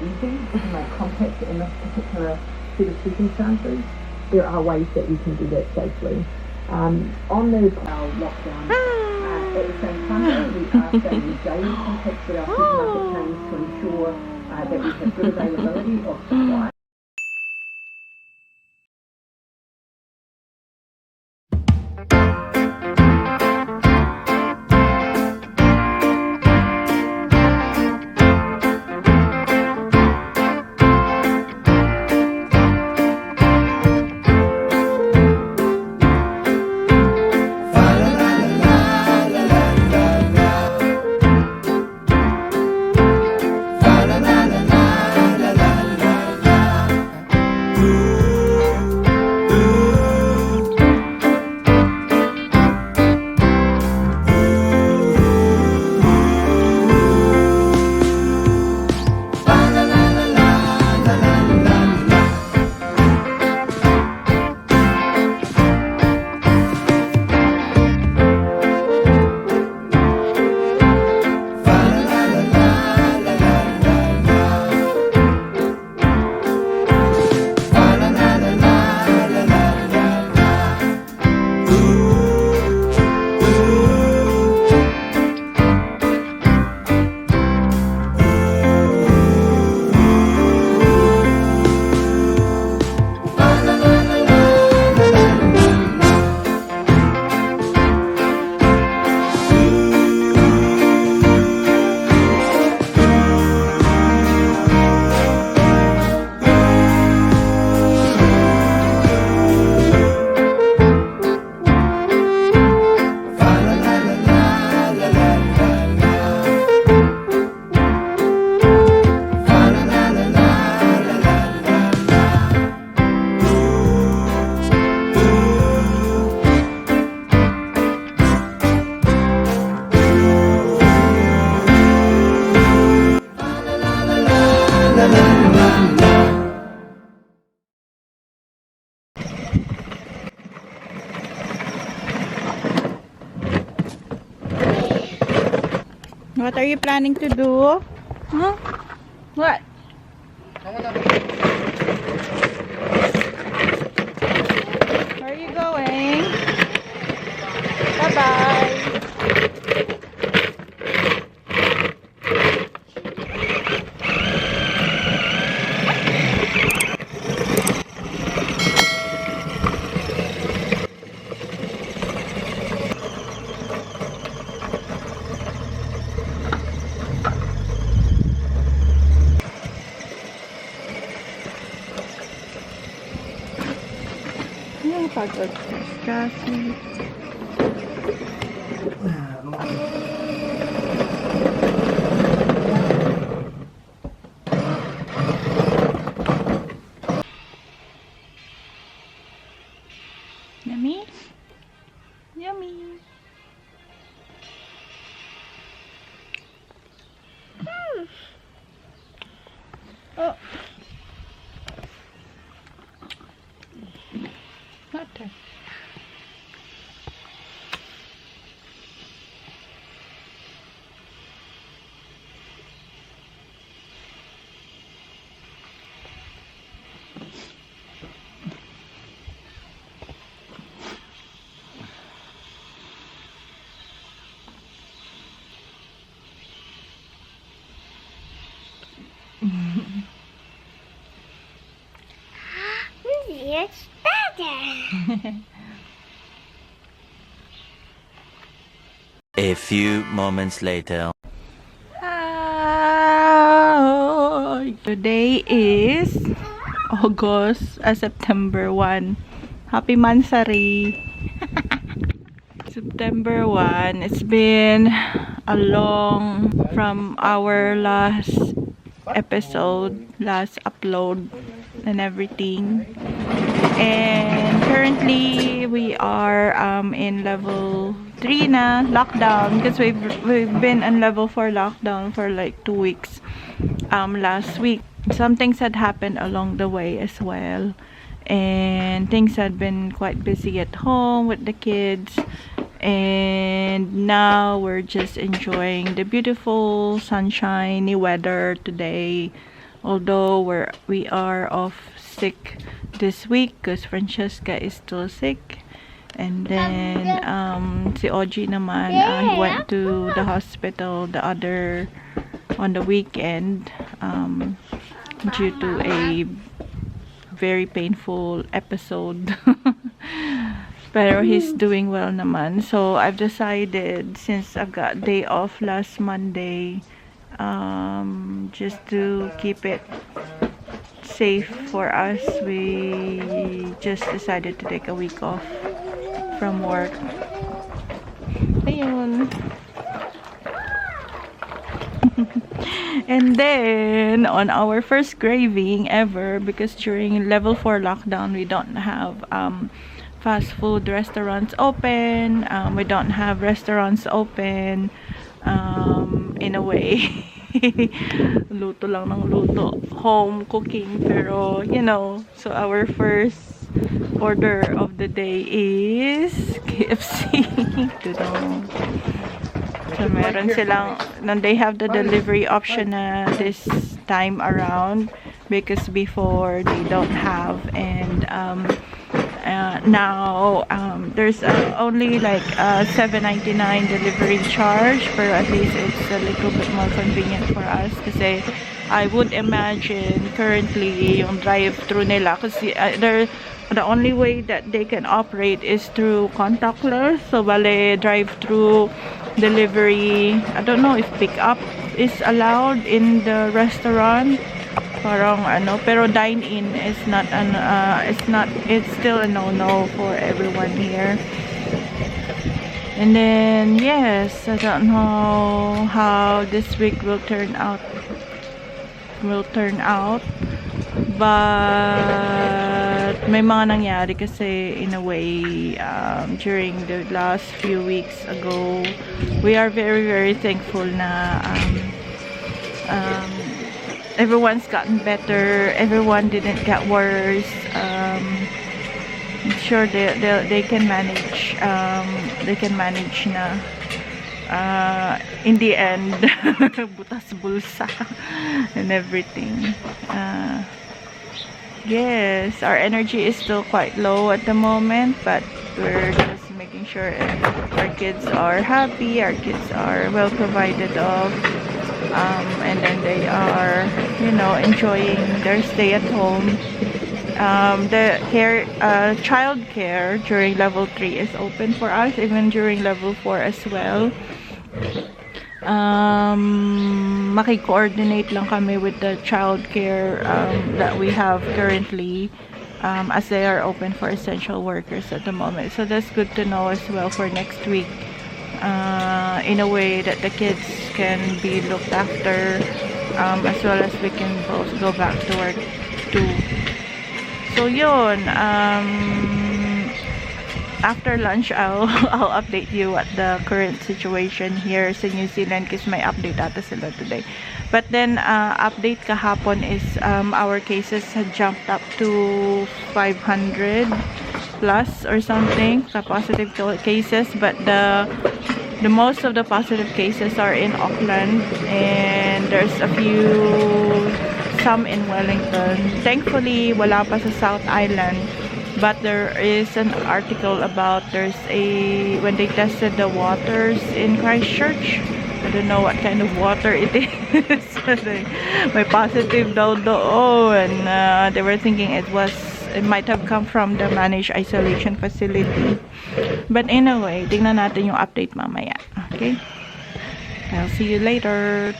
easy to make contact in this particular set of circumstances, there are ways that you can do that safely. On the lockdown, at the same time, we are staying in daily contact with our supermarket chains to ensure that we have good availability of supply. What are you planning to do? Huh? What? Where are you going? Bye-bye. Pagod. Kasi. Yummy? Yummy. Oh. Water. It's better. A few moments later. Hi. Today is September 1. Happy Mansari. September 1. It's been a long from our last episode, last upload and everything. And currently we are in level 3 na lockdown because we've been on level 4 lockdown for like 2 weeks last week. Some things had happened along the way as well, and things had been quite busy at home with the kids, and now we're just enjoying the beautiful sunshiny weather today. Although we are off sick this week because Francesca is still sick. And then si Oji naman, he went to the hospital on the weekend due to a very painful episode. Pero he's doing well naman. So I've decided, since I've got day off last Monday, just to keep it safe for us, we just decided to take a week off from work. Ayun. And then on our first craving ever, because during level 4 lockdown we don't have fast food restaurants open, we don't have restaurants open, in a way. Luto lang ng luto, home cooking, pero you know, so our first order of the day is KFC. So meron silang, they have the delivery option this time around, because before they don't have. And now there's only like $7.99 delivery charge, but at least it's a little bit more convenient for us. Kasi I would imagine currently yung drive-thru nila, kasi the only way that they can operate is through contactless. So bale, drive-thru delivery, I don't know if pick-up is allowed in the restaurant. Parang pero dine-in is not it's still a no-no for everyone here. And then yes, I don't know how this week will turn out, but may mga nangyari kasi, in a way, during the last few weeks ago. We are very, very thankful na everyone's gotten better, everyone didn't get worse. I'm sure they can manage, na in the end. Butas bulsa and everything. Yes, our energy is still quite low at the moment, but we're just making sure our kids are happy, our kids are well provided of, and then they are, you know, enjoying their stay at home. The child care during level 3 is open for us, even during level 4 as well. Maki-coordinate lang kami with the child care that we have currently, as they are open for essential workers at the moment. So that's good to know as well for next week, in a way that the kids can be looked after, as well as we can both go back to work too. So yun, after lunch, I'll update you what the current situation here sa New Zealand, kasi may update ata sila today. But then update kahapon is our cases had jumped up to 500 plus or something, the positive cases, but the most of the positive cases are in Auckland, and there's some in Wellington. Thankfully wala pa sa South Island. But there is an article about when they tested the waters in Christchurch. I don't know what kind of water it is. May positive daw doon, and they were thinking it might have come from the managed isolation facility. But anyway, tingnan natin yung update mamaya. Okay? I'll see you later.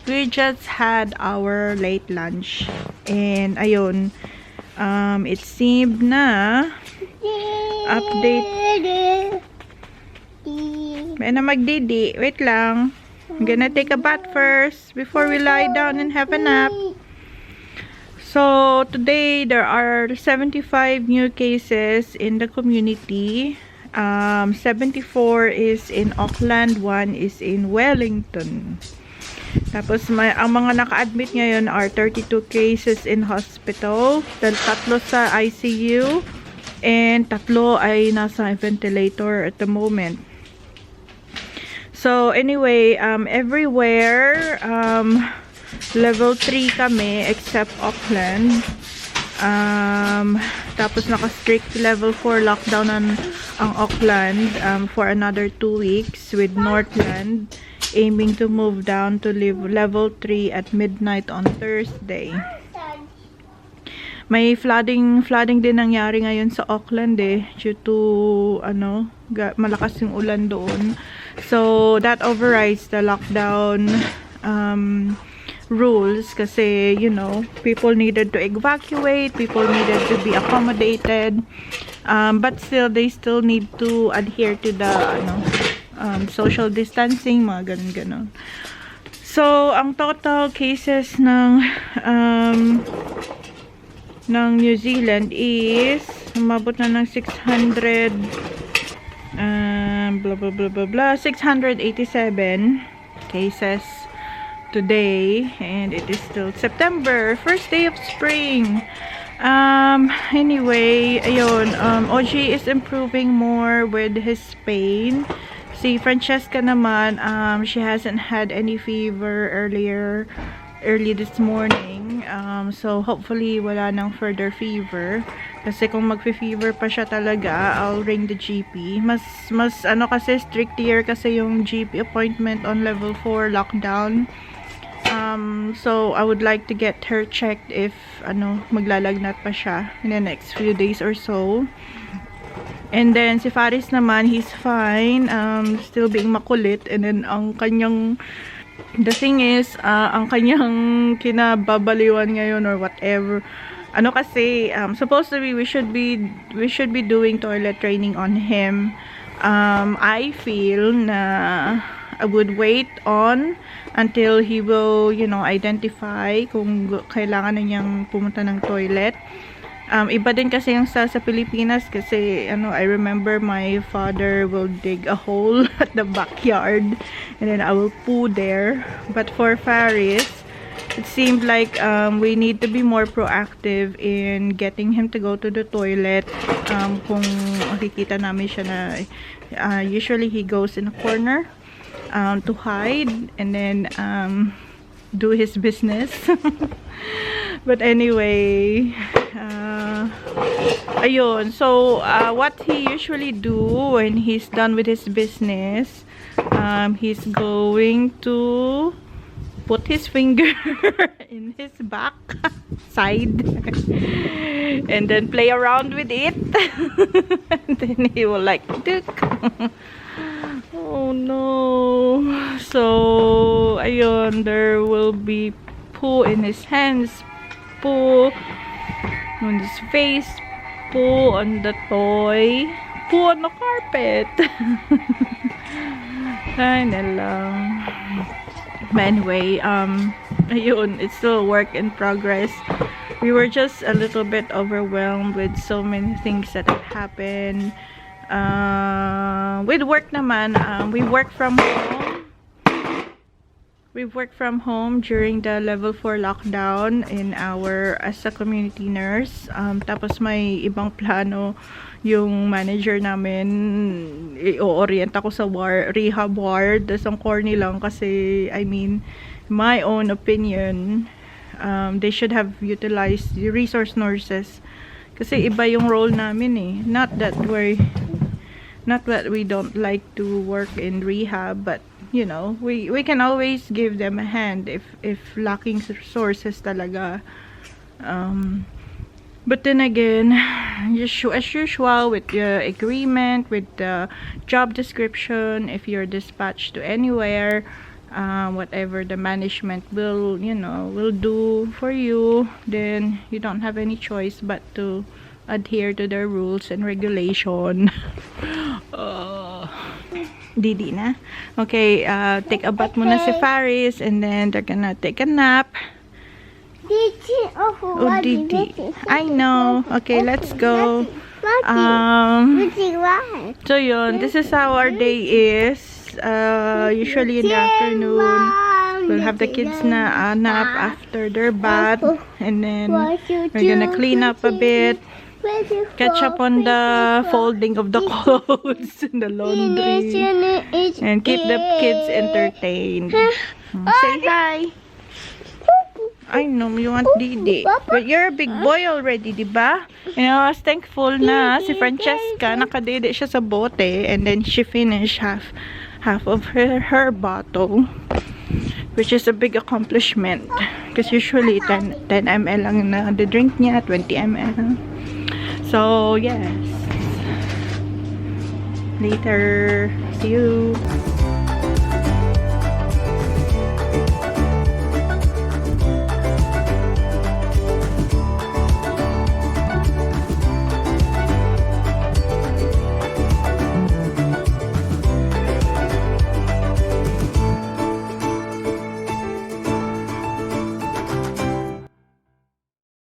We just had our late lunch, and ayun, It seemed na update. May na magdidi. Wait lang. I'm gonna take a bath first before we lie down and have a nap. So, today there are 75 new cases in the community. 74 is in Auckland, 1 is in Wellington. Tapos, ang mga naka-admit ngayon are 32 cases in hospital. 3 sa ICU. And 3 ay nasa ventilator at the moment. So, anyway, everywhere, level 3 kami, except Auckland. Tapos, naka-strict level 4 lockdown ang Auckland for another 2 weeks with Northland aiming to move down to level 3 at midnight on Thursday. May flooding din nangyari ngayon sa Auckland due to malakas yung ulan doon. So that overrides the lockdown rules kasi people needed to evacuate, people needed to be accommodated, but they still need to adhere to the social distancing, mga ganun. So ang total cases ng New Zealand is umabot na ng 600 687 cases today, and it is still September, first day of spring. Anyway, ayun, OG is improving more with his pain. Si Francesca naman, she hasn't had any fever early this morning. So hopefully wala nang further fever. Kasi kung magfe-fever pa siya talaga, I'll ring the GP. Mas kasi stricter kasi yung GP appointment on level 4 lockdown. So I would like to get her checked if maglalagnat pa siya in the next few days or so. And then si Faris naman, he's fine, still being makulit, and then the thing is, ang kanyang kinababaliwan ngayon or whatever, kasi supposedly we should be doing toilet training on him. I feel na I would wait until he will identify kung kailangan na niyang pumunta ng toilet. Iba din kasi yung sa Pilipinas kasi I remember my father will dig a hole at the backyard and then I will poo there. But for Faris, it seemed like we need to be more proactive in getting him to go to the toilet. Kung makikita namin siya na usually he goes in a corner to hide and then do his business. But anyway, ayun. So what he usually do when he's done with his business, he's going to put his finger in his back side and then play around with it. And then he will like tick. Oh no. So ayun, there will be poo in his hands, poo on his face, poo on the toy, poo on the carpet. Ay na lang. But anyway, ayun, it's still a work in progress. We were just a little bit overwhelmed with so many things that have happened. With work naman, we work from home. We work from home during the level 4 lockdown as a community nurse. Tapos may ibang plano yung manager namin, i-orient ako sa rehab ward. Tas ang corny lang kasi, my own opinion, they should have utilized the resource nurses. Kasi iba yung role namin Not that we don't like to work in rehab, but we can always give them a hand if lacking resources talaga. But then again, as usual with the agreement, with the job description, if you're dispatched to anywhere, whatever the management will, you know, will do for you, then you don't have any choice but to adhere to their rules and regulation. Didi na. Okay, take a bath muna si Faris, and then they're gonna take a nap. Oh, Didi. I know. Okay, let's go. So yun, this is how our day is. Usually in the afternoon, we'll have the kids na nap after their bath, and then we're gonna clean up a bit, catch up on the folding of the clothes and the laundry, and keep the kids entertained. Say hi. I know you want Didi, but you're a big boy already, diba? You know, I was thankful na si Francesca nakadede siya sa bote, and then she finished half of her bottle, which is a big accomplishment because usually 10 ml lang na the drink niya, 20 ml. So yes, later, see you.